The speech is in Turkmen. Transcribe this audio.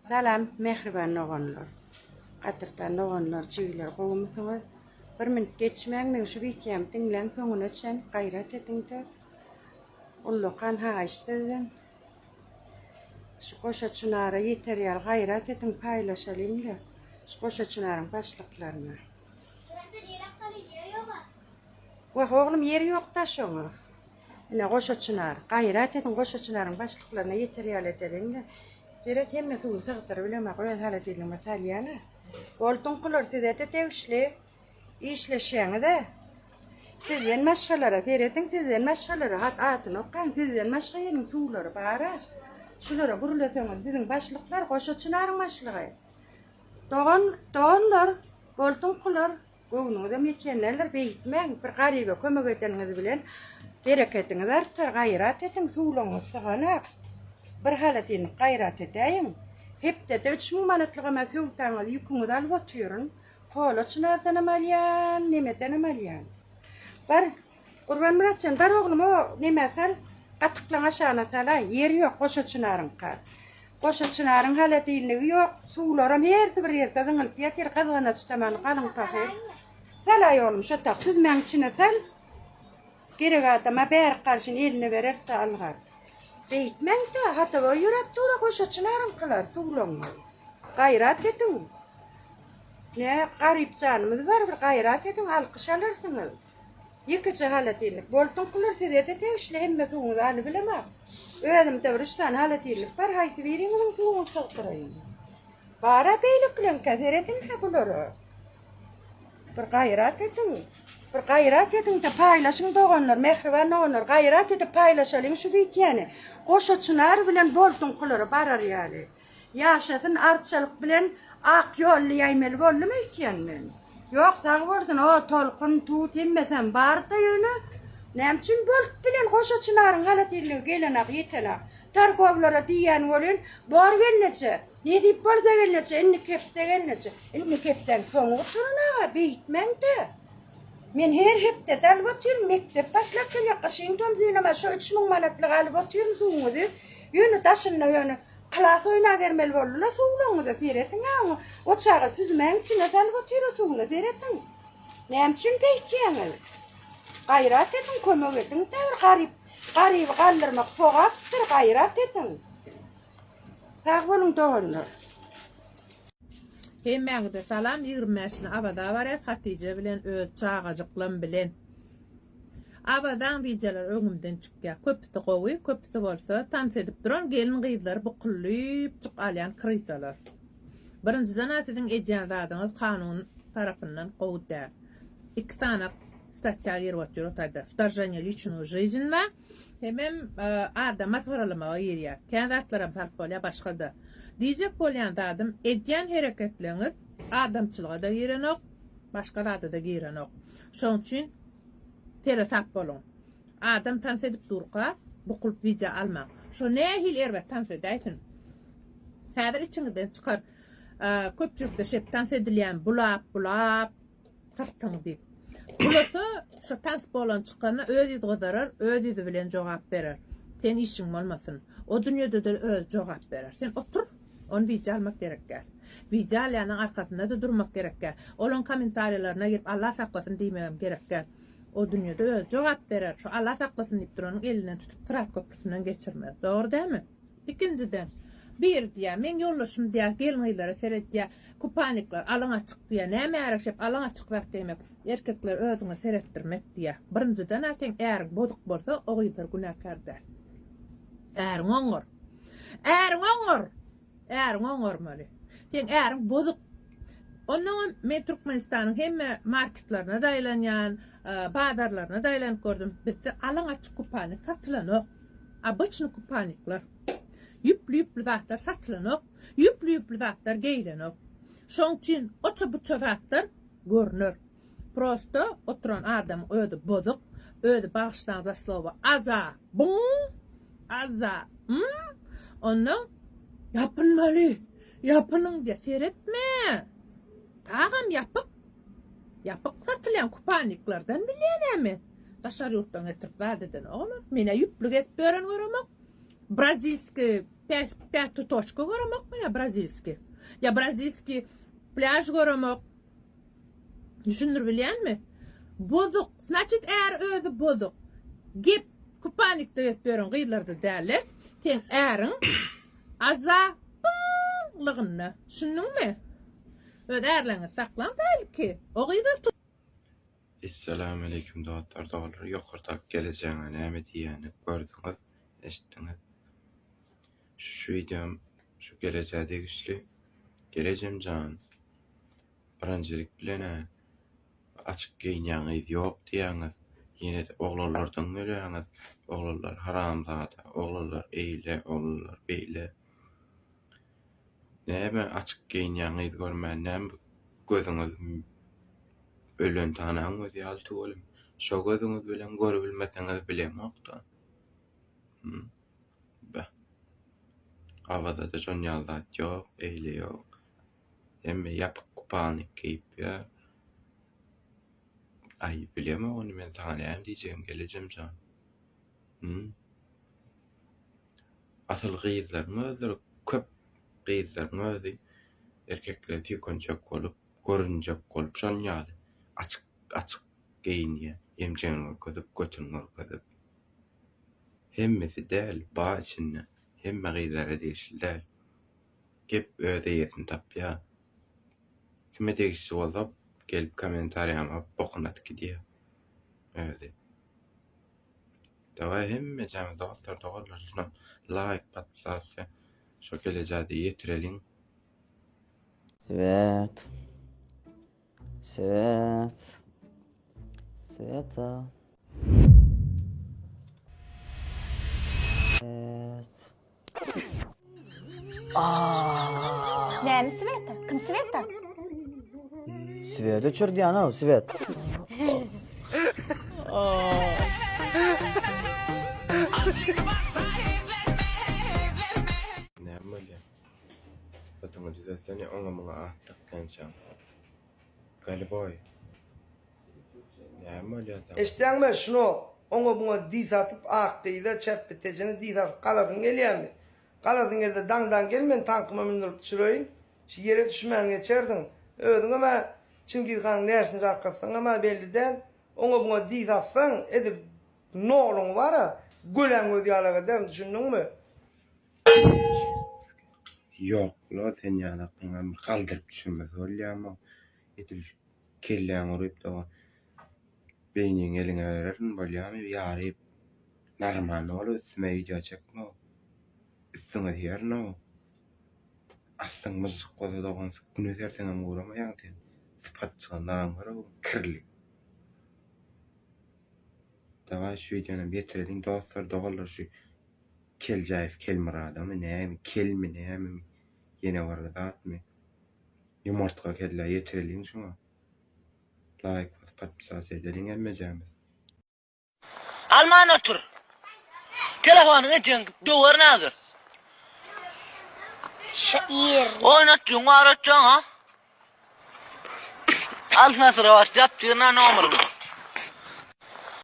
Salam, mehriban oğanlar. Qadırtan oğanlar, çiğler, qoğumusunuz. Bir minut geçmeyen men şu videom dinlen soňuna çen gayrat edindir. Ulluqan haýşdyň. Şu goşa çynara ýeterýär gayrat edin paýlaşalym da. Şu goşa çınaryň başlyklaryna. Wah oğlum ýeri ýok da şoňa. Ine goşa çınar, gayrat edin goşa çınaryň başlyklaryna ýeterýär edin da. Direkt hemme suğu tağıtır bileme koyar hala dilim İtalyana. Bolton kulur sizete tevşli işleşeni de. Sizden maşgalara veredin sizden maşgalara hat atın okan sizden maşgayenin suğuları bara. Şulara gurulasyonuz sizin başlıklar koşa çınarın başlığı. Doğanlar bolton kulur goğunu da mekenlerler beyitmen bir garibe kömek eteniz bilen bereketiniz artar gayrat etin suğulunuz sığanak. Bir halatini gayrat edeyim. Hep de 3000 manatlığa mesutağınız yükünüz alıp otuyorun. Kola çınardan amalyan, nemeden amalyan. Bar, Kurban Muratcan, bar oğlum o nemesel qatıqlan aşağına sala, yeri yok koşa çınarın kar. Koşa çınarın halatini yok, suğularam her bir yerde zıngılıp yeter kazana çıtamanı kalın kafe. Salay oğlum şu tak, süzmen içine sal. Gerek adama bär karşın eline verer de algar. Beyitmen de hatta o yürekte ola koşa çınarın kılar suğulunma. Gayrat edin. Ne garip canımız var bir gayrat edin alkış alırsınız. Yıkıcı halatiylik bolton kılır size de tevşli hemme suğunu alı bilemem. Öğedim de rüştan halatiylik var haysi verinin suğunu sıktırayım. Bara beyliklen keser edin ha buları. Bir gayrat edin. Bir gayrat edin de paylaşın doğanlar, mehriban oğanlar, gayrat edip paylaşalım şu videonu. Koşa çınar bilen bolton kılır barar yani. Yaşadın artçalık bilen ak yollu yaymeli bollu mu ikiyenmen? Yok sağı vardın o tolkun tuğut emmesen bar da yönü. Nemçin bolt bilen koşa çınarın halatıyla gelenak yetenak. Tarkovlara diyen olun, bor gelnece. Ne deyip bor da gelnece, enni kepte gelnece. Enni kepten soğuk oturun ağa, beyitmen de. Men her hepde dalıp oturum, mektep başlap gel Washington zinama şu 3000 manatlık alıp oturum suğunuzu. Yönü taşınla yönü klas oyna vermeli bolula suğunuzu veretin ağa. O çağı süzmen içine dalıp oturum suğunuzu veretin. Nemçin beykiyeniz. Gayrat edin, kömök edin, garip kaldırmak soğaktır, gayrat edin. Sağ olun doğanlar. Hemmeňizde salam 25-ni abada var Hatice bilen öz çağajyklarym bilen. Abadan bijeler öňümden çykýar. Köpüsi gowy, köpüsi bolsa tans edip duran gelin gyzlar bukullyp çyk alýan krysalar. Birinciden asiň ejen zadyňyz kanun tarapyndan gowda. 2 tane statiýa ýerwatýar otayda. Вторжение личную жизнь ва hemem adam masgaralamaga ýerýär. Känzatlara sarp bolýar başgada. Dijek bolýan zadym edýän hereketleňiz adamçylyga da ýerenok, başga zada da ýerenok. Şoň üçin tere sap bolun. Adam tans edip durqa, bukulp video alma. Şo nähil erbet tans edäýsin. Häzir içiňizden çykar. Köpçükde şep tans edilýän bulap tartyň diýip. Bulasa şu tans bolan çykana öz ýüzi gyzarar, öz ýüzi bilen jogap berer. Sen işiň bolmasyn. O dünýede de öz jogap berer. Sen otur, onu video almak gerekär. Video alýanyň arkasynda da durmak gerekär. Olan kommentariýalaryna girip Allah saklasyn diýmegem gerekär. O dünýede öz jogap berer. Şu Allah saklasyn diýip duranyň elinden tutup Fırat köprüsünden geçirmek. Dogry dämi? İkinciden bir diýär, men ýollaşym diýär, gelmeýler seret diýär, kupaniklar alaňa çyk diýär, näme ýaraşyp alaňa çykrak demek. Erkekler özüňe seretdirmek diýär. Birinciden ateň äär boduq bolsa, o gyzlar günahkardar. Äär oňor mali. Sen äär boduq. Ondan men Türkmenistanyň hemme marketlerine daýlanýan, bazarlaryna daýlanyp gördüm. Bizde alaňa çyk kupanik satylanyk. Обычный kupaniklar. Yüplü zatlar satılanyk, yüplü zatlar geýlenok. Şoň üçin oça buça zatlar görnür. Prosto oturan adam öýde bozuq, öýde bagışdan da slova aza, aza. Ondan yapınmaly, yapının diýe seretme. Tagam yapık satylýan kupaniklardan bilýänmi? Taşar ýurtdan getirip zat eden oğlum. Mene yüplü getip beren göremok. Brazilski Pěti toçka görmek mi ya brazilski? Ya brazilski plaj görmek. Düşünür bilen mi? Bozuk. Значит, eğer özü bozuk. Gip kupanikte yetbörün gıyılarda derler. Sen eğerin aza pınglığını. Düşündün mü? Öde erlerini saklan değil ki. O gıyıdır tut. Esselamu aleyküm dostlar, doğrular. Yokurtak geleceğine näme diýeni gördüňiz, eşitdiňiz. Şu videom şu geleceğe güçlü. Geleceğim can. Birinjilik bilen açyk giýinýäňiz ýok diýäňiz. Ýene de oglanlardan gelýäňiz. Oglanlar haramzada, oglanlar eýle, oglanlar beýle. Näme açyk giýinýäňiz görmän, näme gözüňiz ölen tanaňyz ýaly tugalym. Şo gözüňiz bilen görebilmeseňiz bilemokda. Ba. Awada da şon ýalda ýok, eýle ýok. Emme ýapyk kupanik giýip ýa. Ay bilemok onu men sana näme diýjegim geleceğim can. Asyl gyýyzlaryň özleri köp gyýyzlaryň özü erkekler tüýkonjak bolup, görünjek bolup şon ýaly. Açık giyinýär, emjeňi ködüp, götüňi ködüp. Hemmesi däl, ba içinde, hemme gyýzlara değişil däl. Gep öde ýetin tapýar. Kime degişi bolsa, gelip kommentariýama bokunat gidýär. Öde. Dawa hemme jamy dostlar dogurlar şuna like batsasy, şo gelejäde ýetireliň. Свет. Свет. Света. Свет. Näme Sveta? Kim Sveta? Свет öçürdü ana o Свет. Näme bolýar? Sıfatyňy düzelsene, oňa muňa atdyk gençem. Galiboy. Näme bolýar? Eşitdiňmi şunu oňa buňa diz atyp akdyýda çep bitejini diz atyp galadyň gelýärmi? Galadyň ýerde daňdan gelmen tankıma mindirip düşüreýin. Şu ýere düşmän geçerdiň. Özüňe ma Çingizhan näşini jarkasyň ama belliden oňa buňa diz atsaň edip noluň bara gölen göz ýalaga der düşündiňmi? Yok, lo sen ýana kaldyryp düşünmek bolýarmy? Edil kelläň uryp da beýniň eliňe bererin bolýarmy? Ýaryp normal bolup üstüme video çekme. Üstüňe ýerno. Aslyn myzyk gozadogan güne serseň hem uğramaýan sen. Sıfat çykandan gara kirli. Dawa şu videony bitirelim dostlar, dogurlar şu Keljayif, Kelmuradamy näme, kelmi näme ýene barda datmy. Ýumurtga kelle ýetirelim şuňa. Like, patpasas edelim emmejämiz. Alman otur. Telefonuňa denk dowar nazır. Şair. Oynatdyň, aratdyň ha. Al nasır başlayıp dyrna nomer.